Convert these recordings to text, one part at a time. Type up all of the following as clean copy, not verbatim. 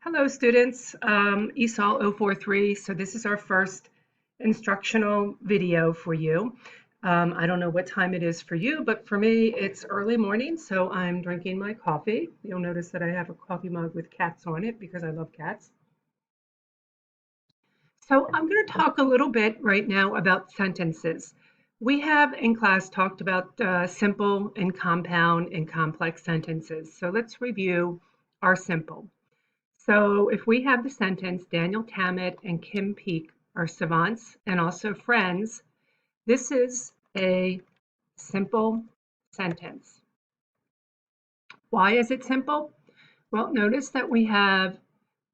Hello, students. ESOL 043. So this is our first instructional video for you. I don't know what time it is for you, but for me, it's early morning, so I'm drinking my coffee. You'll notice that I have a coffee mug with cats on it because I love cats. So I'm going to talk a little bit right now about sentences. We have in class talked about simple and compound and complex sentences. So let's review our simple. So if we have the sentence, Daniel Tammet and Kim Peek are savants and also friends, this is a simple sentence. Why is it simple? Well, notice that we have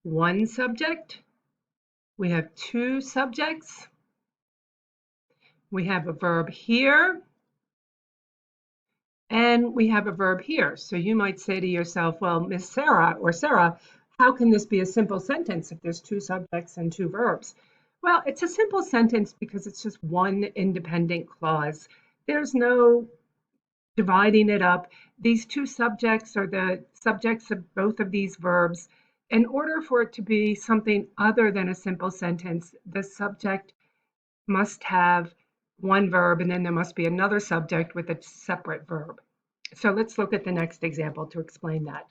one subject, we have two subjects, we have a verb here, and we have a verb here. So you might say to yourself, well, Miss Sarah or Sarah, how can this be a simple sentence if there's two subjects and two verbs? Well, it's a simple sentence because it's just one independent clause. There's no dividing it up. These two subjects are the subjects of both of these verbs. In order for it to be something other than a simple sentence, the subject must have one verb and then there must be another subject with a separate verb. So let's look at the next example to explain that.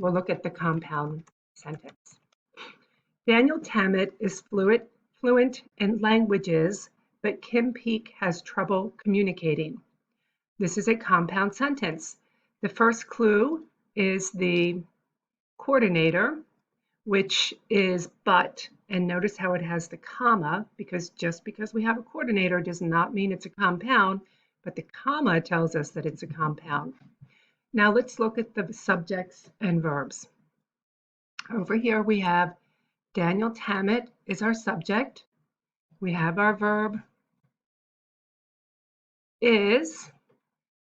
We'll look at the compound sentence. Daniel Tammet is fluent in languages, but Kim Peek has trouble communicating. This is a compound sentence. The first clue is the coordinator, which is but, and notice how it has the comma, because just because we have a coordinator does not mean it's a compound, but the comma tells us that it's a compound. Now let's look at the subjects and verbs. Over here we have Daniel Tammet is our subject. We have our verb is,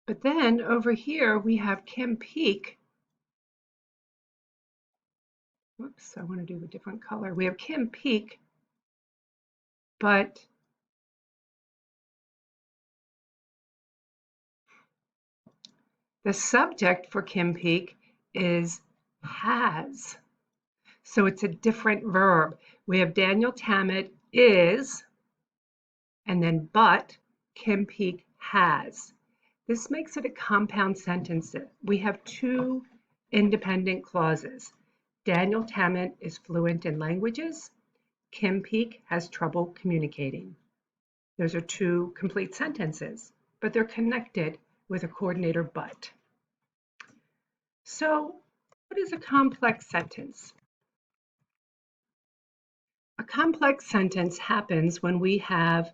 but then over here we have Kim Peek. Whoops, I want to do a different color. We have Kim Peek, but the subject for Kim Peek is has. So it's a different verb. We have Daniel Tammet is, and then but Kim Peek has. This makes it a compound sentence. We have two independent clauses. Daniel Tammet is fluent in languages. Kim Peek has trouble communicating. Those are two complete sentences, but they're connected with a coordinator but. So, what is a complex sentence? A complex sentence happens when we have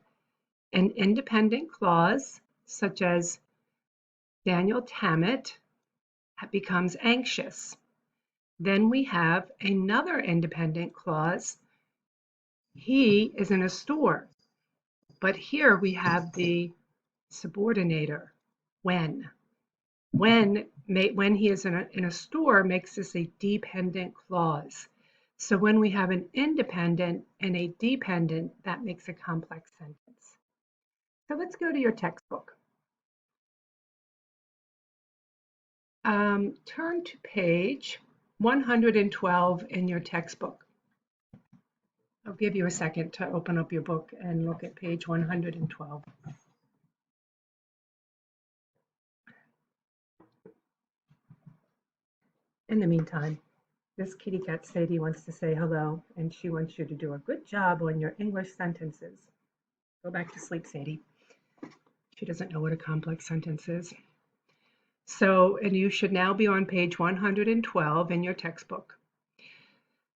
an independent clause, such as Daniel Tammet becomes anxious. Then we have another independent clause. He is in a store. But here we have the subordinator, when. When he is in a store makes this a dependent clause. So when we have an independent and a dependent, that makes a complex sentence. So let's go to your textbook. Turn to page 112 in your textbook. I'll give you a second to open up your book and look at page 112. In the meantime, this kitty cat Sadie wants to say hello, and she wants you to do a good job on your English sentences. Go back to sleep, Sadie. She doesn't know what a complex sentence is. So, and you should now be on page 112 in your textbook.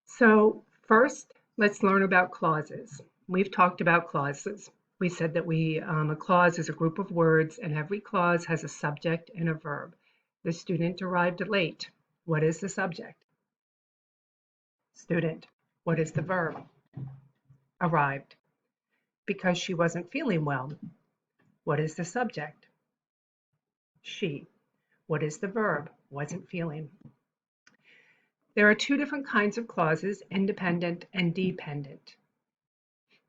So first, let's learn about clauses. We've talked about clauses. We said that a clause is a group of words, and every clause has a subject and a verb. The student arrived late. What is the subject? Student. What is the verb? Arrived. Because she wasn't feeling well. What is the subject? She. What is the verb? Wasn't feeling. There are two different kinds of clauses, independent and dependent.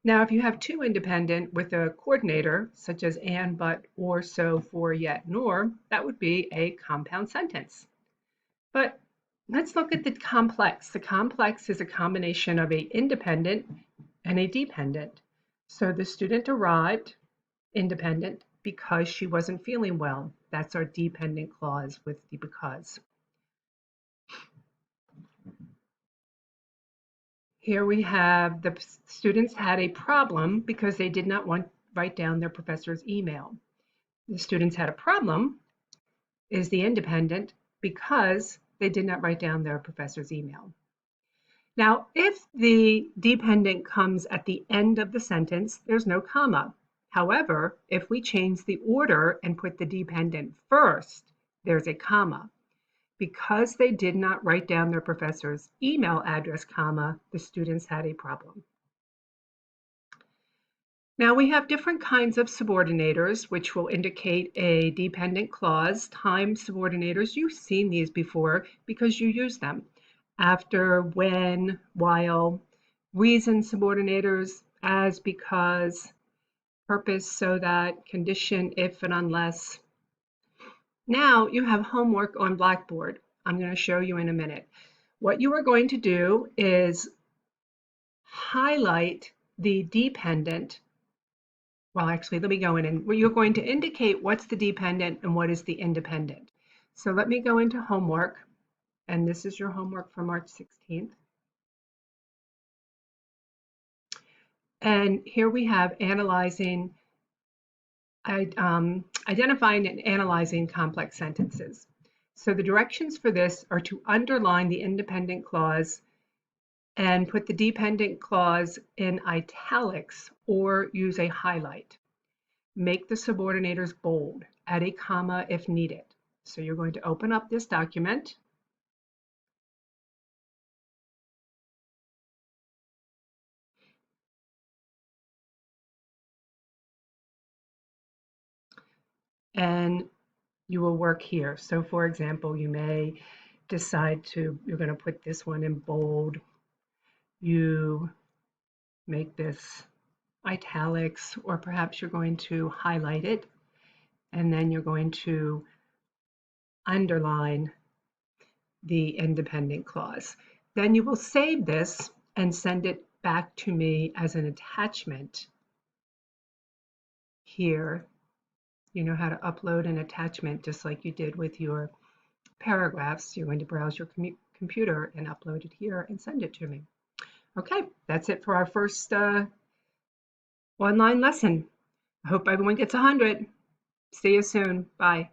Now, if you have two independent with a coordinator, such as and, but, or, so, for, yet, nor, that would be a compound sentence. But Let's look at the complex. The complex is a combination of an independent and a dependent. So the student arrived independent because she wasn't feeling well. That's our dependent clause with the because. Here we have the students had a problem because they did not want to write down their professor's email. The students had a problem is the independent because they did not write down their professor's email. Now, if the dependent comes at the end of the sentence, there's no comma. However, if we change the order and put the dependent first, there's a comma. Because they did not write down their professor's email address, comma, the students had a problem. Now we have different kinds of subordinators, which will indicate a dependent clause. Time subordinators, you've seen these before because you use them. After, when, while. Reason subordinators, as, because. Purpose, so that. Condition, if and unless. Now you have homework on Blackboard. I'm going to show you in a minute. What you are going to do is highlight the dependent. Well, actually, let me go in and you're going to indicate what's the dependent and what is the independent. So let me go into homework, and this is your homework for March 16th. And here we have identifying and analyzing complex sentences. So the directions for this are to underline the independent clause and put the dependent clause in italics or use a highlight. Make the subordinators bold, add a comma if needed. So you're going to open up this document. And you will work here. So for example, you may decide you're going to put this one in bold. You make this italics, or perhaps you're going to highlight it, and then you're going to underline the independent clause. Then you will save this and send it back to me as an attachment here. You know how to upload an attachment just like you did with your paragraphs. You're going to browse your computer and upload it here and send it to me. Okay, that's it for our first online lesson. I hope everyone gets 100. See you soon. Bye.